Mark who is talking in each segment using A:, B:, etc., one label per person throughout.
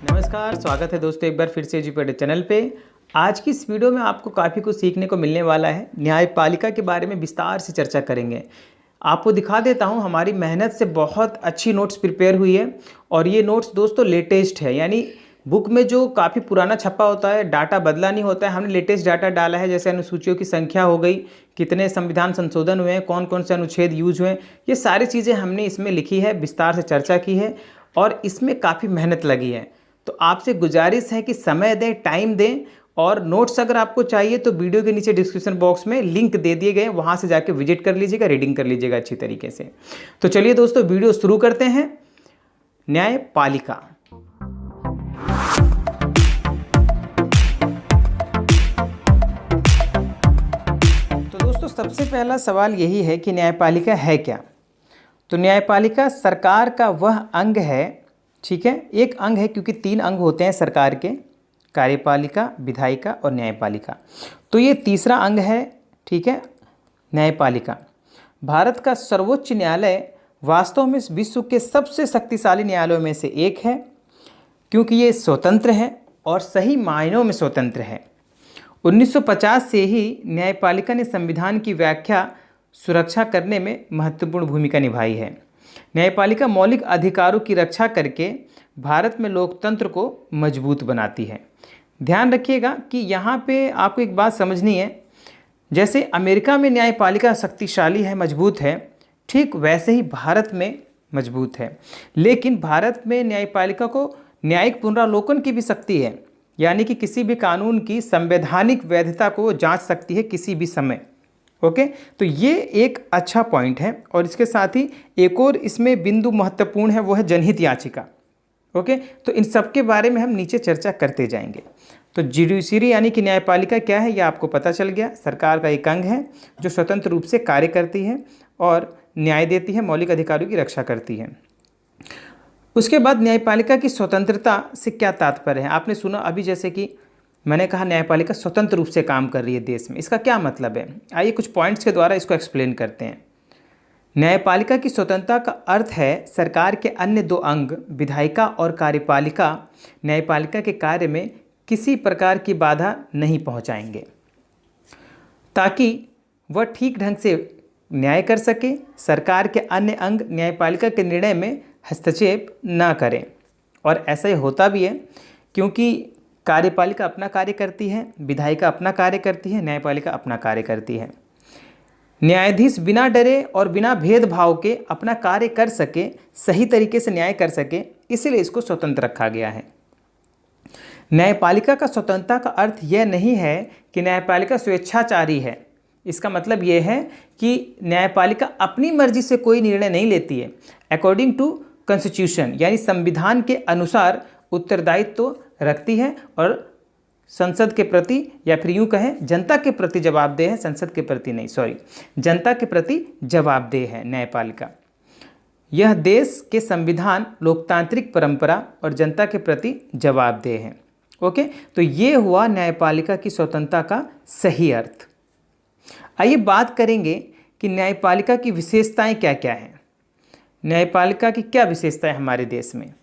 A: नमस्कार, स्वागत है दोस्तों एक बार फिर से एजुकेटेड चैनल पे। आज की इस वीडियो में आपको काफ़ी कुछ सीखने को मिलने वाला है। न्यायपालिका के बारे में विस्तार से चर्चा करेंगे। आपको दिखा देता हूं, हमारी मेहनत से बहुत अच्छी नोट्स प्रिपेयर हुई है और ये नोट्स दोस्तों लेटेस्ट है, यानी बुक में जो काफ़ी पुराना छपा होता है, डाटा बदला नहीं होता है, हमने लेटेस्ट डाटा डाला है। जैसे अनुसूचियों की संख्या हो गई, कितने संविधान संशोधन हुए हैं, कौन कौन से अनुच्छेद यूज हुए हैं, ये सारी चीज़ें हमने इसमें लिखी है, विस्तार से चर्चा की है और इसमें काफ़ी मेहनत लगी है। तो आपसे गुजारिश है कि समय दें, टाइम दें और नोट्स अगर आपको चाहिए तो वीडियो के नीचे डिस्क्रिप्शन बॉक्स में लिंक दे दिए गए, वहाँ से जाके विजिट कर लीजिएगा, रीडिंग कर लीजिएगा अच्छी तरीके से। तो चलिए दोस्तों वीडियो शुरू करते हैं। न्यायपालिका। तो दोस्तों सबसे पहला सवाल यही है कि न्यायपालिका है क्या। तो न्यायपालिका सरकार का वह अंग है, ठीक है, एक अंग है क्योंकि 3 अंग होते हैं सरकार के, कार्यपालिका, विधायिका और न्यायपालिका। तो ये तीसरा अंग है, ठीक है, न्यायपालिका। भारत का सर्वोच्च न्यायालय वास्तव में विश्व के सबसे शक्तिशाली न्यायालयों में से एक है, क्योंकि ये स्वतंत्र है और सही मायनों में स्वतंत्र है। 1950 से ही न्यायपालिका ने संविधान की व्याख्या सुरक्षा करने में महत्वपूर्ण भूमिका निभाई है। न्यायपालिका मौलिक अधिकारों की रक्षा करके भारत में लोकतंत्र को मजबूत बनाती है। ध्यान रखिएगा कि यहाँ पे आपको एक बात समझनी है, जैसे अमेरिका में न्यायपालिका शक्तिशाली है, मजबूत है, ठीक वैसे ही भारत में मजबूत है। लेकिन भारत में न्यायपालिका को न्यायिक पुनरावलोकन की भी शक्ति है, यानी कि किसी भी कानून की संवैधानिक वैधता को जांच सकती है किसी भी समय। ओके, तो ये एक अच्छा पॉइंट है। और इसके साथ ही एक और इसमें बिंदु महत्वपूर्ण है, वो है जनहित याचिका। ओके, तो इन सब के बारे में हम नीचे चर्चा करते जाएंगे। तो जुडिशरी यानी कि न्यायपालिका क्या है, ये आपको पता चल गया। सरकार का एक अंग है जो स्वतंत्र रूप से कार्य करती है और न्याय देती है, मौलिक अधिकारों की रक्षा करती है। उसके बाद न्यायपालिका की स्वतंत्रता से क्या तात्पर्य है, आपने सुना अभी, जैसे कि मैंने कहा न्यायपालिका स्वतंत्र रूप से काम कर रही है देश में। इसका क्या मतलब है, आइए कुछ पॉइंट्स के द्वारा इसको एक्सप्लेन करते हैं। न्यायपालिका की स्वतंत्रता का अर्थ है सरकार के अन्य 2 अंग, विधायिका और कार्यपालिका, न्यायपालिका के कार्य में किसी प्रकार की बाधा नहीं पहुंचाएंगे, ताकि वह ठीक ढंग से न्याय कर सके। सरकार के अन्य अंग न्यायपालिका के निर्णय में हस्तक्षेप न करें। और ऐसा ही होता भी है, क्योंकि कार्यपालिका अपना कार्य करती है, विधायिका अपना कार्य करती है, न्यायपालिका अपना कार्य करती है। न्यायाधीश बिना डरे और बिना भेदभाव के अपना कार्य कर सके, सही तरीके से न्याय कर सके, इसलिए इसको स्वतंत्र रखा गया है। न्यायपालिका का स्वतंत्रता का अर्थ यह नहीं है कि न्यायपालिका स्वेच्छाचारी है। इसका मतलब यह है कि न्यायपालिका अपनी मर्जी से कोई निर्णय नहीं लेती है। अकॉर्डिंग टू कॉन्स्टिट्यूशन, यानी संविधान के अनुसार उत्तरदायित्व तो रखती है और संसद के प्रति, या फिर यूँ कहें जनता के प्रति जवाबदेह है, संसद के प्रति नहीं, सॉरी, जनता के प्रति जवाबदेह है न्यायपालिका। यह देश के संविधान, लोकतांत्रिक परंपरा और जनता के प्रति जवाबदेह है। ओके, तो ये हुआ न्यायपालिका की स्वतंत्रता का सही अर्थ। आइए बात करेंगे कि न्यायपालिका की विशेषताएं क्या क्या हैं। न्यायपालिका की क्या विशेषताएं हमारे देश में।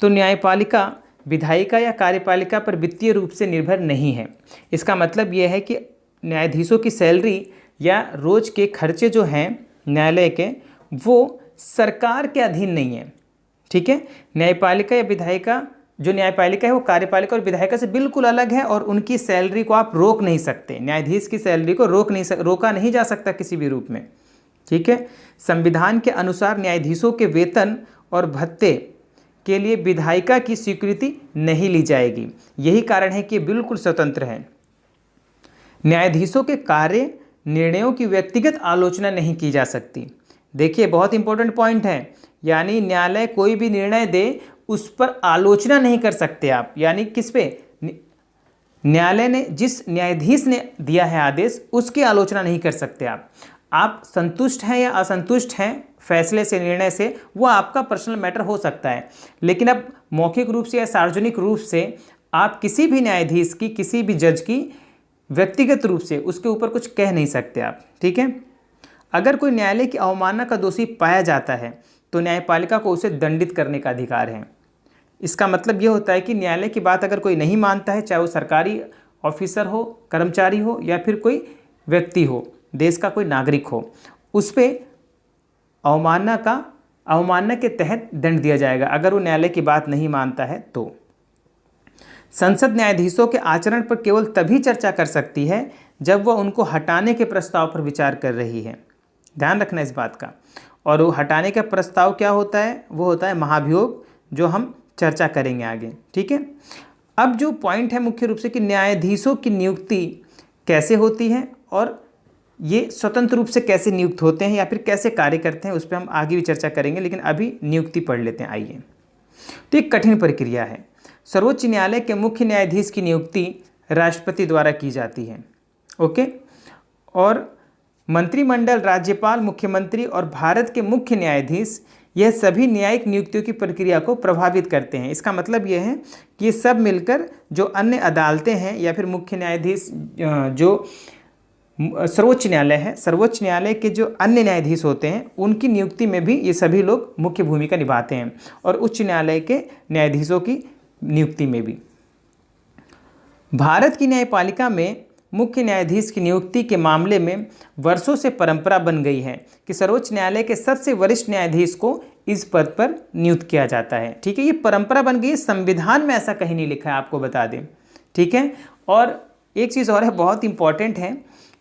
A: तो न्यायपालिका विधायिका या कार्यपालिका पर वित्तीय रूप से निर्भर नहीं है। इसका मतलब यह है कि न्यायाधीशों की सैलरी या रोज के खर्चे जो हैं न्यायालय के, वो सरकार के अधीन नहीं है, ठीक है। न्यायपालिका या विधायिका, जो न्यायपालिका है वो कार्यपालिका और विधायिका से बिल्कुल अलग है और उनकी सैलरी को आप रोक नहीं सकते। न्यायाधीश की सैलरी को रोका नहीं जा सकता किसी भी रूप में, ठीक है। संविधान के अनुसार न्यायाधीशों के वेतन और भत्ते के लिए विधायिका की स्वीकृति नहीं ली जाएगी। यही कारण है कि बिल्कुल स्वतंत्र है। न्यायाधीशों के कार्य निर्णयों की व्यक्तिगत आलोचना नहीं की जा सकती। देखिए बहुत इंपॉर्टेंट पॉइंट है, यानी न्यायालय कोई भी निर्णय दे उस पर आलोचना नहीं कर सकते आप। यानी किस पे, न्यायालय ने, जिस न्यायाधीश ने दिया है आदेश, उसकी आलोचना नहीं कर सकते आप संतुष्ट हैं या असंतुष्ट हैं फैसले से, निर्णय से, वो आपका पर्सनल मैटर हो सकता है। लेकिन अब मौखिक रूप से या सार्वजनिक रूप से आप किसी भी न्यायाधीश की, किसी भी जज की व्यक्तिगत रूप से उसके ऊपर कुछ कह नहीं सकते आप, ठीक है। अगर कोई न्यायालय की अवमानना का दोषी पाया जाता है तो न्यायपालिका को उसे दंडित करने का अधिकार है। इसका मतलब ये होता है कि न्यायालय की बात अगर कोई नहीं मानता है, चाहे वो सरकारी ऑफिसर हो, कर्मचारी हो या फिर कोई व्यक्ति हो, देश का कोई नागरिक हो, उस पर अवमानना के तहत दंड दिया जाएगा अगर वो न्यायालय की बात नहीं मानता है तो। संसद न्यायाधीशों के आचरण पर केवल तभी चर्चा कर सकती है जब वह उनको हटाने के प्रस्ताव पर विचार कर रही है। ध्यान रखना इस बात का। और वो हटाने का प्रस्ताव क्या होता है? वो होता है महाभियोग, जो हम चर्चा करेंगे आगे। ठीक है। अब जो पॉइंट है मुख्य रूप से कि न्यायाधीशों की नियुक्ति कैसे होती है और ये स्वतंत्र रूप से कैसे नियुक्त होते हैं या फिर कैसे कार्य करते हैं, उस पर हम आगे भी चर्चा करेंगे, लेकिन अभी नियुक्ति पढ़ लेते हैं। आइए। तो एक कठिन प्रक्रिया है। सर्वोच्च न्यायालय के मुख्य न्यायाधीश की नियुक्ति राष्ट्रपति द्वारा की जाती है। ओके। और मंत्रिमंडल, राज्यपाल, मुख्यमंत्री और भारत के मुख्य न्यायाधीश, यह सभी न्यायिक नियुक्तियों की प्रक्रिया को प्रभावित करते हैं। इसका मतलब यह है कि ये सब मिलकर जो अन्य अदालतें हैं या फिर मुख्य न्यायाधीश, जो सर्वोच्च न्यायालय है, सर्वोच्च न्यायालय के जो अन्य न्यायाधीश होते हैं, उनकी नियुक्ति में भी ये सभी लोग मुख्य भूमिका निभाते हैं, और उच्च न्यायालय के न्यायाधीशों की नियुक्ति में भी। भारत की न्यायपालिका में मुख्य न्यायाधीश की नियुक्ति के मामले में वर्षों से परंपरा बन गई है कि सर्वोच्च न्यायालय के सबसे वरिष्ठ न्यायाधीश को इस पद पर नियुक्त किया जाता है। ठीक है, ये परंपरा बन गई है, संविधान में ऐसा कहीं नहीं लिखा है, आपको बता दें। ठीक है। और एक चीज़ और है, बहुत इंपॉर्टेंट है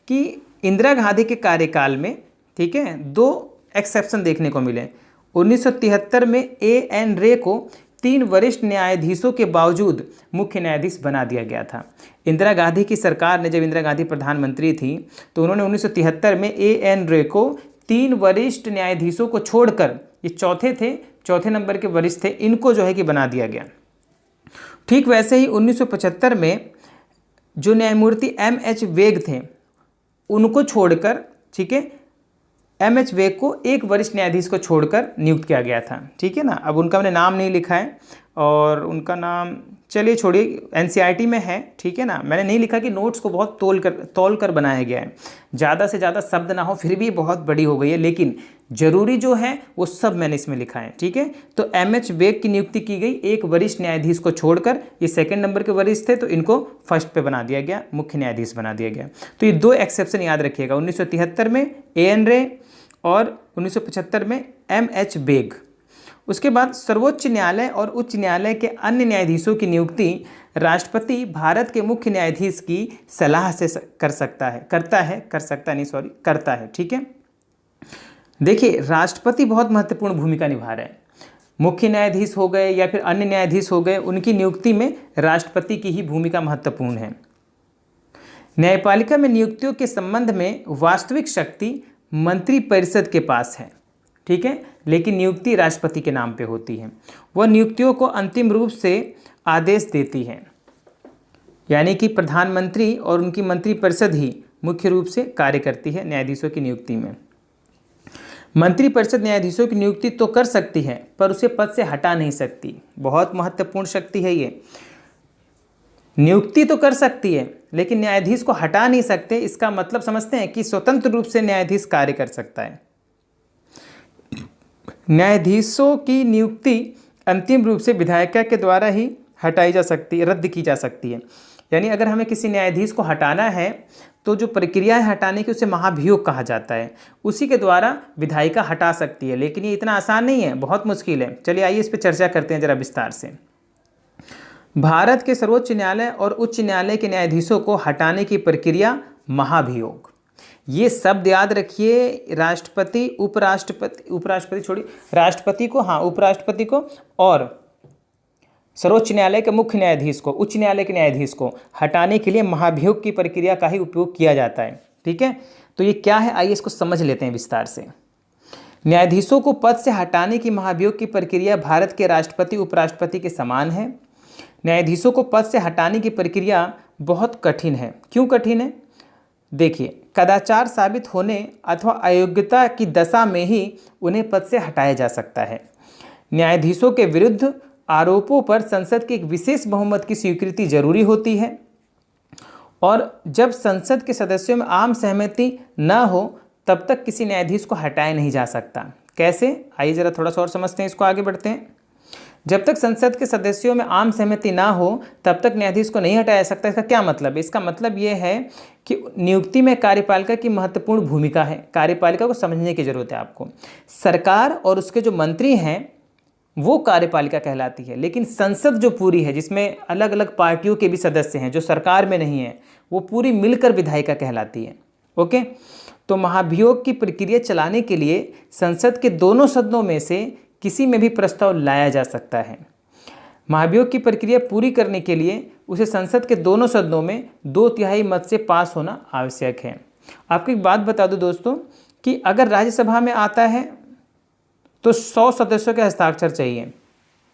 A: कि इंदिरा गांधी के कार्यकाल में, ठीक है, 2 एक्सेप्शन देखने को मिले। 1973 में A.N. रे को 3 वरिष्ठ न्यायाधीशों के बावजूद मुख्य न्यायाधीश बना दिया गया था। इंदिरा गांधी की सरकार ने, जब इंदिरा गांधी प्रधानमंत्री थी, तो उन्होंने 1973 में A.N. रे को 3 वरिष्ठ न्यायाधीशों को छोड़कर, ये चौथे नंबर के वरिष्ठ थे, इनको जो है कि बना दिया गया। ठीक वैसे ही 1975 में जो न्यायमूर्ति M.H. वेग थे, उनको छोड़कर, ठीक है, M.H. वेग को एक वरिष्ठ न्यायाधीश को छोड़कर नियुक्त किया गया था। ठीक है ना। अब उनका मैंने नाम नहीं लिखा है, और उनका नाम चलिए छोड़िए, NCERT में है। ठीक है ना। मैंने नहीं लिखा कि नोट्स को बहुत तौल कर बनाया गया है, ज़्यादा से ज़्यादा शब्द ना हो, फिर भी बहुत बड़ी हो गई है, लेकिन जरूरी जो है वो सब मैंने इसमें लिखा है। ठीक है। तो M.H. वेग की नियुक्ति की गई एक वरिष्ठ न्यायाधीश को छोड़कर, ये सेकंड नंबर के वरिष्ठ थे, तो इनको फर्स्ट पे बना दिया गया, मुख्य न्यायाधीश बना दिया गया। तो ये 2 एक्सेप्शन याद रखिएगा, 1973 में A.N. रे और 1975 में M.H. वेग। उसके बाद सर्वोच्च न्यायालय और उच्च न्यायालय के अन्य न्यायाधीशों की नियुक्ति राष्ट्रपति भारत के मुख्य न्यायाधीश की सलाह से करता है। ठीक है। देखिए, राष्ट्रपति बहुत महत्वपूर्ण भूमिका निभा रहे हैं। मुख्य न्यायाधीश हो गए या फिर अन्य न्यायाधीश हो गए, उनकी नियुक्ति में राष्ट्रपति की ही भूमिका महत्वपूर्ण है। न्यायपालिका में नियुक्तियों के संबंध में वास्तविक शक्ति मंत्रिपरिषद के पास है। ठीक है। लेकिन नियुक्ति राष्ट्रपति के नाम पे होती है। वह नियुक्तियों को अंतिम रूप से आदेश देती है, यानी कि प्रधानमंत्री और उनकी मंत्रिपरिषद ही मुख्य रूप से कार्य करती है न्यायाधीशों की नियुक्ति में। मंत्रिपरिषद न्यायाधीशों की नियुक्ति तो कर सकती है, पर उसे पद से हटा नहीं सकती। बहुत महत्वपूर्ण शक्ति है ये। नियुक्ति तो कर सकती है, लेकिन न्यायाधीश को हटा नहीं सकते। इसका मतलब समझते हैं कि स्वतंत्र रूप से न्यायाधीश कार्य कर सकता है। न्यायाधीशों की नियुक्ति अंतिम रूप से विधायिका के द्वारा ही हटाई जा सकती है, रद्द की जा सकती है। यानी अगर हमें किसी न्यायाधीश को हटाना है, तो जो प्रक्रिया है हटाने की, उसे महाभियोग कहा जाता है। उसी के द्वारा विधायिका हटा सकती है, लेकिन ये इतना आसान नहीं है, बहुत मुश्किल है। चलिए आइए इस पर चर्चा करते हैं जरा विस्तार से। भारत के सर्वोच्च न्यायालय और उच्च न्यायालय के न्यायाधीशों को हटाने की प्रक्रिया महाभियोग। ये शब्द याद रखिए। राष्ट्रपति, उपराष्ट्रपति को और सर्वोच्च न्यायालय के मुख्य न्यायाधीश को, उच्च न्यायालय के न्यायाधीश को हटाने के लिए महाभियोग की प्रक्रिया का ही उपयोग किया जाता है। ठीक है। तो ये क्या है, आइए इसको समझ लेते हैं विस्तार से। न्यायाधीशों को पद से हटाने की महाभियोग की प्रक्रिया भारत के राष्ट्रपति, उपराष्ट्रपति के समान है। न्यायाधीशों को पद से हटाने की प्रक्रिया बहुत कठिन है। क्यों कठिन है? देखिए, कदाचार साबित होने अथवा अयोग्यता की दशा में ही उन्हें पद से हटाया जा सकता है। न्यायाधीशों के विरुद्ध आरोपों पर संसद के एक विशेष बहुमत की स्वीकृति जरूरी होती है, और जब संसद के सदस्यों में आम सहमति न हो तब तक किसी न्यायाधीश को हटाया नहीं जा सकता। कैसे, आइए ज़रा थोड़ा सा और समझते हैं इसको, आगे बढ़ते हैं। जब तक संसद के सदस्यों में आम सहमति ना हो तब तक न्यायाधीश को नहीं हटाया जा सकता। इसका क्या मतलब है? इसका मतलब ये है कि नियुक्ति में कार्यपालिका की महत्वपूर्ण भूमिका है। कार्यपालिका को समझने की जरूरत है आपको। सरकार और उसके जो मंत्री हैं वो कार्यपालिका कहलाती है, लेकिन संसद जो पूरी है, जिसमें अलग अलग पार्टियों के भी सदस्य हैं जो सरकार में नहीं है, वो पूरी मिलकर विधायिका कहलाती है। ओके, तो महाभियोग की प्रक्रिया चलाने के लिए संसद के दोनों सदनों में से किसी में भी प्रस्ताव लाया जा सकता है। महाभियोग की प्रक्रिया पूरी करने के लिए उसे संसद के दोनों सदनों में 2/3 मत से पास होना आवश्यक है। आपको एक बात बता दूं दोस्तों कि अगर राज्यसभा में आता है तो 100 सदस्यों के हस्ताक्षर चाहिए,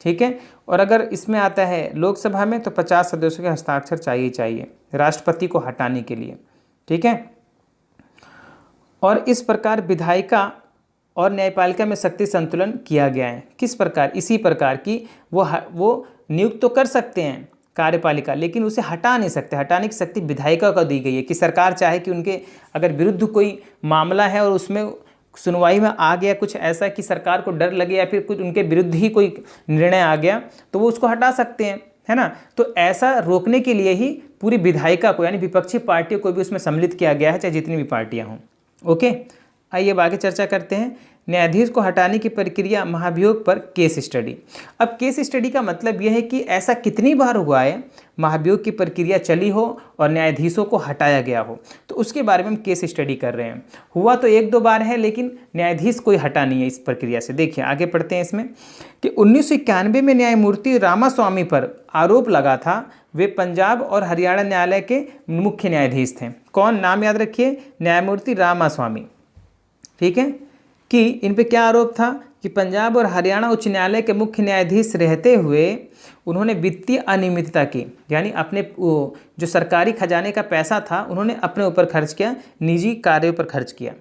A: ठीक है, और अगर इसमें आता है लोकसभा में तो 50 सदस्यों के हस्ताक्षर चाहिए राष्ट्रपति को हटाने के लिए, ठीक है। और इस प्रकार विधायिका और न्यायपालिका में शक्ति संतुलन किया गया है। किस प्रकार? इसी प्रकार की वो नियुक्त तो कर सकते हैं कार्यपालिका, लेकिन उसे हटा नहीं सकते। हटाने की शक्ति विधायिका को दी गई है कि सरकार चाहे कि उनके अगर विरुद्ध कोई मामला है और उसमें सुनवाई में आ गया कुछ ऐसा कि सरकार को डर लगे या फिर कुछ उनके विरुद्ध ही कोई निर्णय आ गया तो वो उसको हटा सकते हैं, है ना। तो ऐसा रोकने के लिए ही पूरी विधायिका को यानी विपक्षी पार्टियों को भी उसमें सम्मिलित किया गया है, चाहे जितनी भी पार्टियां हों। ओके, आइए अब आगे चर्चा करते हैं न्यायाधीश को हटाने की प्रक्रिया महाभियोग पर केस स्टडी। अब केस स्टडी का मतलब यह है कि ऐसा कितनी बार हुआ है महाभियोग की प्रक्रिया चली हो और न्यायाधीशों को हटाया गया हो, तो उसके बारे में हम केस स्टडी कर रहे हैं। हुआ तो 1-2 बार है, लेकिन न्यायाधीश कोई हटा नहीं है इस प्रक्रिया से। देखिए आगे पढ़ते हैं इसमें कि 1991 में न्यायमूर्ति रामास्वामी पर आरोप लगा था। वे पंजाब और हरियाणा न्यायालय के मुख्य न्यायाधीश थे। कौन? नाम याद रखिए, न्यायमूर्ति रामास्वामी, ठीक है। कि इन पे क्या आरोप था कि पंजाब और हरियाणा उच्च न्यायालय के मुख्य न्यायाधीश रहते हुए उन्होंने वित्तीय अनियमितता की, यानी अपने जो सरकारी खजाने का पैसा था उन्होंने अपने ऊपर खर्च किया, निजी कार्यों पर खर्च किया।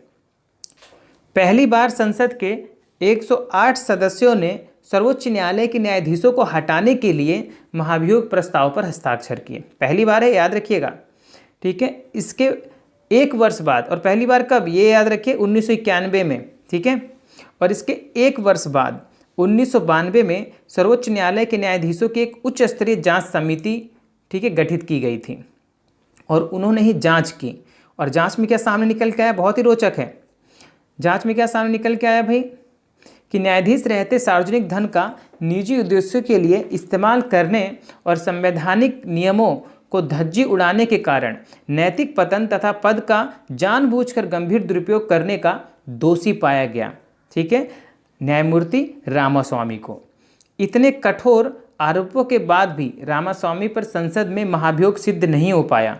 A: पहली बार संसद के 108 सदस्यों ने सर्वोच्च न्यायालय के न्यायाधीशों को हटाने के लिए महाभियोग प्रस्ताव पर हस्ताक्षर किए। पहली बार है, याद रखिएगा, ठीक है। इसके 1 वर्ष बाद, और पहली बार कब, ये याद रखिए 1991 में, ठीक है। और इसके 1 वर्ष बाद 1992 में सर्वोच्च न्यायालय के न्यायाधीशों की एक उच्च स्तरीय जांच समिति, ठीक है, गठित की गई थी और उन्होंने ही जांच की। और जांच में क्या सामने निकल के आया? बहुत ही रोचक है। जांच में क्या सामने निकल के आया भाई कि न्यायाधीश रहते सार्वजनिक धन का निजी उद्देश्यों के लिए इस्तेमाल करने और संवैधानिक नियमों को धज्जी उड़ाने के कारण नैतिक पतन तथा पद का जानबूझकर गंभीर दुरुपयोग करने का दोषी पाया गया, ठीक है, न्यायमूर्ति रामास्वामी को। इतने कठोर आरोपों के बाद भी रामास्वामी पर संसद में महाभियोग सिद्ध नहीं हो पाया।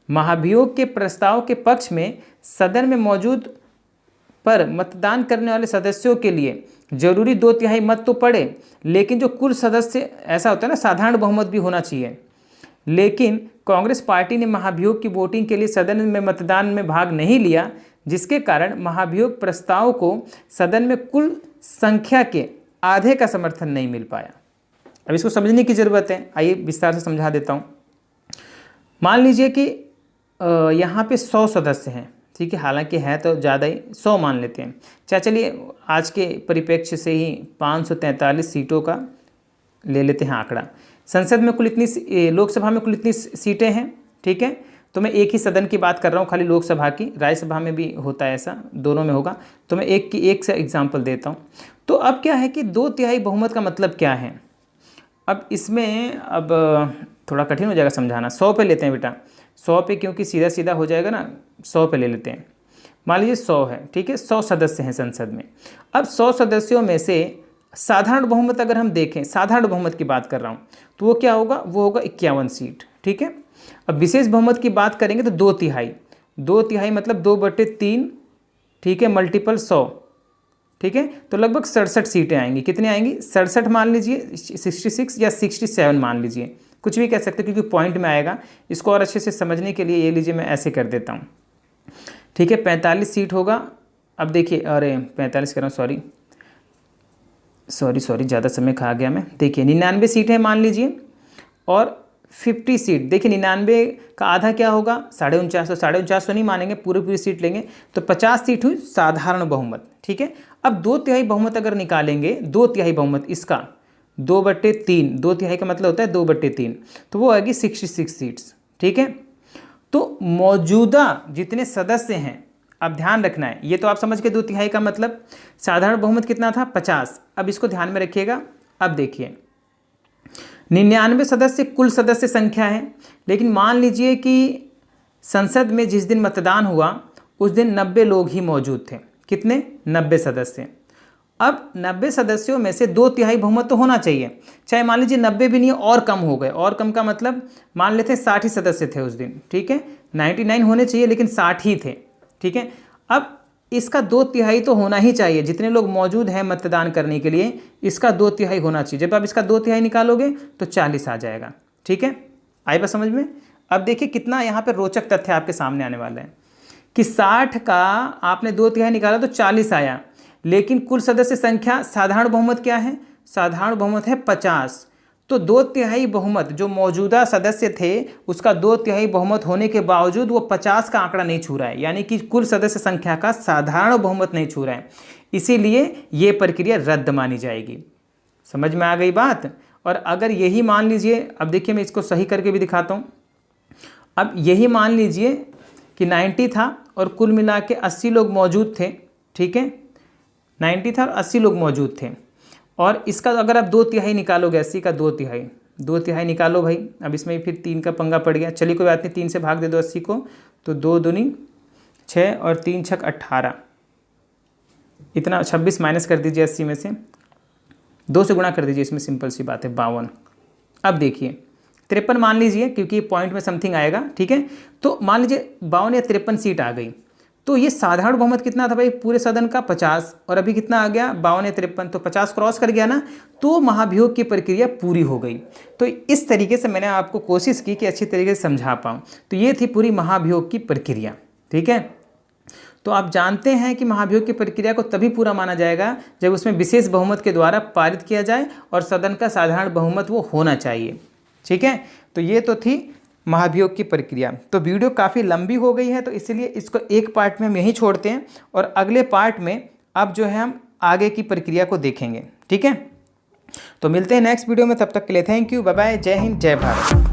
A: महाभियोग के प्रस्ताव के पक्ष में सदन में मौजूद पर मतदान करने वाले सदस्यों के लिए जरूरी 2/3 मत तो पड़े, लेकिन जो कुल सदस्य, ऐसा होता है ना, साधारण बहुमत भी होना चाहिए, लेकिन कांग्रेस पार्टी ने महाभियोग की वोटिंग के लिए सदन में मतदान में भाग नहीं लिया, जिसके कारण महाभियोग प्रस्ताव को सदन में कुल संख्या के आधे का समर्थन नहीं मिल पाया। अब इसको समझने की ज़रूरत है, आइए विस्तार से समझा देता हूँ। मान लीजिए कि यहाँ पे 100 सदस्य हैं, ठीक है, हालांकि है तो ज़्यादा ही, 100 मान लेते हैं। चलिए आज के परिप्रेक्ष्य से ही 543 सीटों का ले लेते हैं आंकड़ा। संसद में कुल इतनी, लोकसभा में कुल इतनी सीटें हैं, ठीक है। तो मैं एक ही सदन की बात कर रहा हूँ, खाली लोकसभा की, राज्यसभा में भी होता है ऐसा, दोनों में होगा। तो मैं एक से एग्जाम्पल देता हूँ। तो अब क्या है कि 2/3 बहुमत का मतलब क्या है? अब इसमें अब थोड़ा कठिन हो जाएगा समझाना। 100 पे लेते हैं बेटा, 100 पे, क्योंकि सीधा सीधा हो जाएगा ना, 100 पे ले लेते हैं। मान लीजिए 100 है, ठीक है, 100 सदस्य हैं संसद में। अब 100 सदस्यों में से साधारण बहुमत अगर हम देखें, साधारण बहुमत की बात कर रहा हूँ, तो वो क्या होगा? वो होगा 51 सीट, ठीक है। अब विशेष बहुमत की बात करेंगे तो 2/3 मतलब 2/3, ठीक है, मल्टीपल 100, ठीक है। तो लगभग 67 सीटें आएंगी। कितने आएंगी? 67 मान लीजिए, 66 या 67 मान लीजिए, कुछ भी कह सकते हैं, क्योंकि पॉइंट में आएगा। इसको और अच्छे से समझने के लिए ये लीजिए, मैं ऐसे कर देता हूँ, ठीक है। 45 सीट होगा। अब देखिए, अरे 45 कह रहा हूँ, सॉरी ज़्यादा समय खा गया मैं। देखिए 99 सीटें मान लीजिए, और 50 सीट। देखिए 99 का आधा क्या होगा 49.5, तो 49.5 नहीं मानेंगे, पूरी सीट लेंगे तो 50 सीट हुई साधारण बहुमत। ठीक है, अब 2/3 बहुमत अगर निकालेंगे, 2/3 बहुमत इसका 2/3, 2/3 का मतलब होता है 2/3, तो वो आएगी 66 सीट्स। ठीक है, तो मौजूदा जितने सदस्य हैं, अब ध्यान रखना है, ये तो आप समझ के 2/3 का मतलब साधारण बहुमत कितना था 50। अब इसको ध्यान में रखिएगा। अब देखिए 99 सदस्य कुल सदस्य संख्या है, लेकिन मान लीजिए कि संसद में जिस दिन मतदान हुआ उस दिन 90 लोग ही मौजूद थे। कितने? 90 सदस्य। अब 90 सदस्यों में से 2/3 बहुमत तो होना चाहिए, चाहे मान लीजिए 90 भी नहीं और कम हो गए, और कम का मतलब मान लेते हैं 60 ही सदस्य थे उस दिन। ठीक है, 99 होने चाहिए लेकिन 60 ही थे। ठीक है, अब इसका 2/3 तो होना ही चाहिए, जितने लोग मौजूद हैं मतदान करने के लिए इसका 2/3 होना चाहिए। जब आप इसका 2/3 निकालोगे तो 40 आ जाएगा। ठीक है, आई बात समझ में? अब देखिए कितना यहाँ पे रोचक तथ्य आपके सामने आने वाला है कि 60 का आपने 2/3 निकाला तो 40 आया, लेकिन कुल सदस्य संख्या साधारण बहुमत क्या है? साधारण बहुमत है 50। तो 2/3 बहुमत जो मौजूदा सदस्य थे उसका 2/3 बहुमत होने के बावजूद वो 50 का आंकड़ा नहीं छू रहा है, यानी कि कुल सदस्य संख्या का साधारण बहुमत नहीं छू रहा है, इसीलिए ये प्रक्रिया रद्द मानी जाएगी। समझ में आ गई बात? और अगर यही मान लीजिए, अब देखिए मैं इसको सही करके भी दिखाता हूँ। अब यही मान लीजिए कि 90 था और कुल मिला के 80 लोग मौजूद थे। ठीक है, 90 था और 80 लोग मौजूद थे, और इसका अगर आप 2/3 निकालोगे, 80 का 2/3 निकालो भाई। अब इसमें फिर 3 का पंगा पड़ गया, चलिए कोई बात नहीं, 3 से भाग दे दो 80 को, तो 2 दूनी 6 और 3 छक 18, इतना 26 माइनस कर दीजिए 80 में से, 2 से गुणा कर दीजिए, इसमें सिंपल सी बात है 52। अब देखिए 53 मान लीजिए, क्योंकि पॉइंट में समथिंग आएगा। ठीक है, तो मान लीजिए 52 या 53 सीट आ गई, तो ये साधारण बहुमत कितना था भाई पूरे सदन का 50, और अभी कितना आ गया 52 या 53, तो 50 क्रॉस कर गया ना, तो महाभियोग की प्रक्रिया पूरी हो गई। तो इस तरीके से मैंने आपको कोशिश की कि अच्छी तरीके से समझा पाऊँ। तो ये थी पूरी महाभियोग की प्रक्रिया। ठीक है, तो आप जानते हैं कि महाभियोग की प्रक्रिया को तभी पूरा माना जाएगा जब उसमें विशेष बहुमत के द्वारा पारित किया जाए और सदन का साधारण बहुमत वो होना चाहिए। ठीक है, तो ये तो थी महाभियोग की प्रक्रिया। तो वीडियो काफ़ी लंबी हो गई है, तो इसलिए इसको एक पार्ट में हम यहीं छोड़ते हैं, और अगले पार्ट में अब जो है हम आगे की प्रक्रिया को देखेंगे। ठीक है, तो मिलते हैं नेक्स्ट वीडियो में, तब तक के लिए थैंक यू, बाय बाय, जय हिंद, जय भारत।